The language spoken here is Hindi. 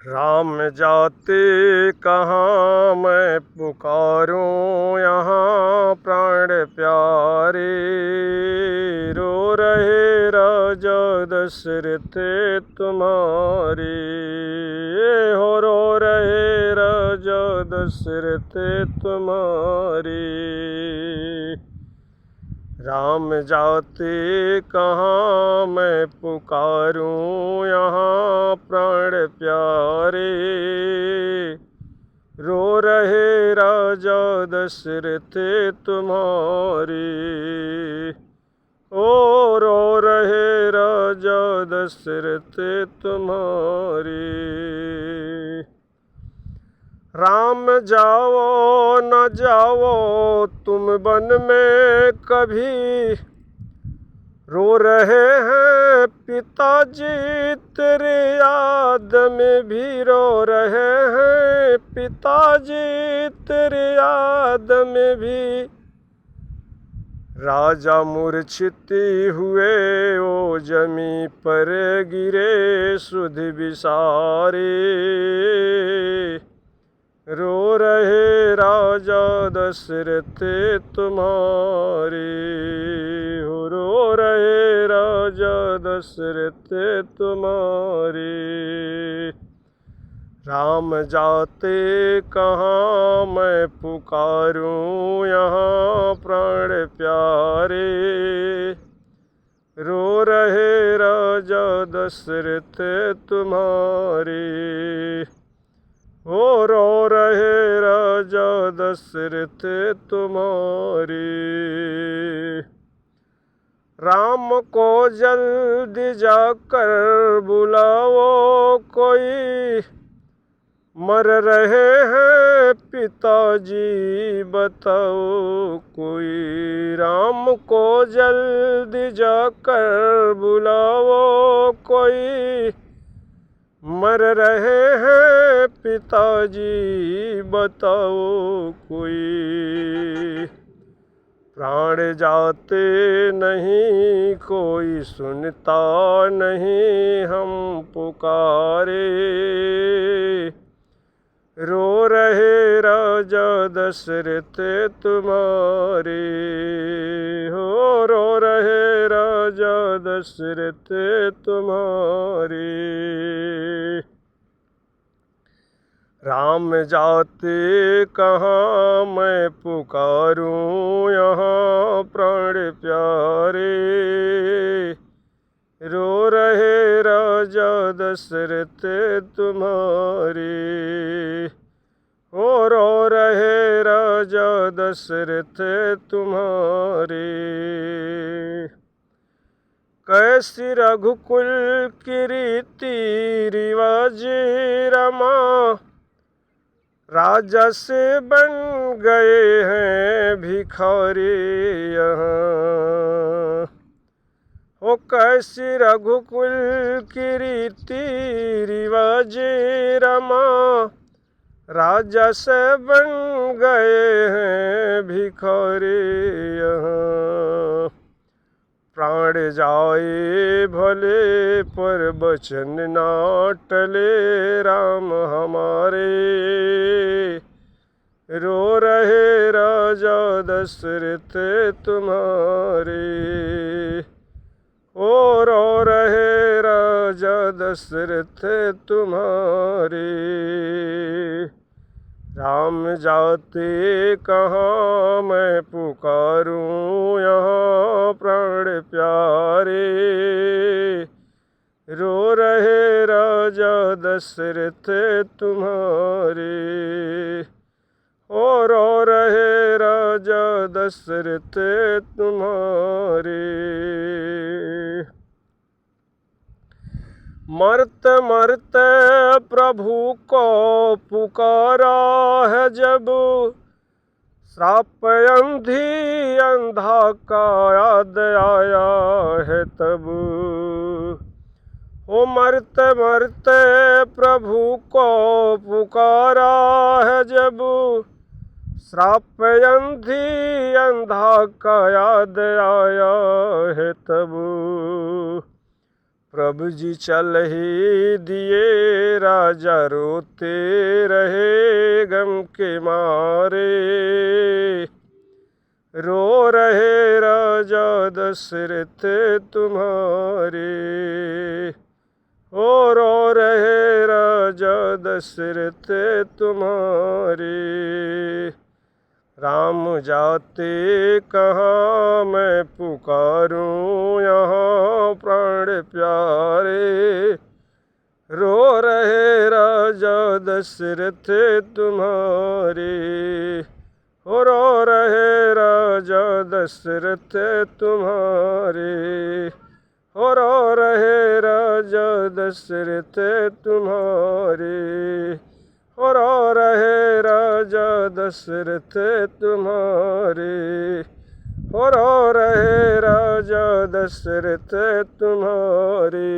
राम जाते कहाँ मैं पुकारूं यहाँ प्राण प्यारे। रो रहे राजा दशरथ तुम्हारे। हो रो रहे राजा दशरथ तुम्हारे। राम जाते कहाँ मैं पुकारूं यहाँ प्राण प्यारे। रो रहे राजा दशरथ तुम्हारे। ओ रो रहे राजा दशरथ तुम्हारे। राम जाओ न जाओ तुम वन में कभी। रो रहे हैं पिताजी तेरे याद में भी। रो रहे हैं पिताजी तेरे याद में भी। राजा मूर्छित हुए ओ जमी पर गिरे सुध बिसारे। रो रहे राजा दशरथ तुम्हारे। हो रो रहे राजा दशरथ तुम्हारे। राम जाते कहाँ मैं पुकारूं यहाँ प्राण प्यारे। रो रहे राजा दशरथ तुम्हारे। हो रो रहे राजा दशरथ तुम्हारे। राम को जल्दी जाकर बुलाओ कोई। मर रहे हैं पिताजी बताओ कोई। राम को जल्दी जाकर बुलाओ कोई। मर रहे हैं पिताजी बताओ कोई। प्राण जाते नहीं कोई सुनता नहीं हम पुकारे। रो रहे राजा दशरथ तुम्हारे। हो रो रहे राजा दशरथ तुम्हारे। राम जाते कहाँ मैं पुकारूं यहाँ प्राण प्यारे। रो रहे राजा दशरथ तुम्हारे। हो रो रहे राजा दशरथ तुम्हारे। कैसी रघुकुल की रीति रिवाज रमा। राजा से बन गए हैं भिखारी यहाँ। हो कैसी रघुकुल की रीति रिवाज रमा। राजा से बन गए हैं भिखारी यहाँ। प्राण जाए भले पर बचन ना टले राम हमारे। रो रहे राजा दशरथ तुम्हारे। ओ रो रहे राजा दशरथ तुम्हारे। राम जाते कहाँ मैं पुकारूं यहाँ प्राण प्यारे। रो रहे राजा दशरथ तुम्हारे। ओ रो रहे राजा दशरथ तुम्हारे। मरते मरते प्रभु को पुकारा है जब। श्राप अंधी अंधा का याद आया है तब। ओ मरते मरते प्रभु को पुकारा है जब। श्राप अंधी अंधा का याद आया है तब। प्रभु जी चल ही दिए, राजा रोते रहे गम के मारे। रो रहे राजा दशरथ तुम्हारे, ओ रो रहे राजा दशरथ तुम्हारे। राम जाते कहाँ मैं पुकारूं यहाँ प्राण प्यारे। रो रहे राजा दशरथ तुम्हारे, हो रो रहे राजा दशरथ तुम्हारे, हो रो रहे राजा दशरथ तुम्हारे, हो रो रहे राजा दशरथ तुम्हारे, हो रो रहे राजा दशरथ तुम्हारे।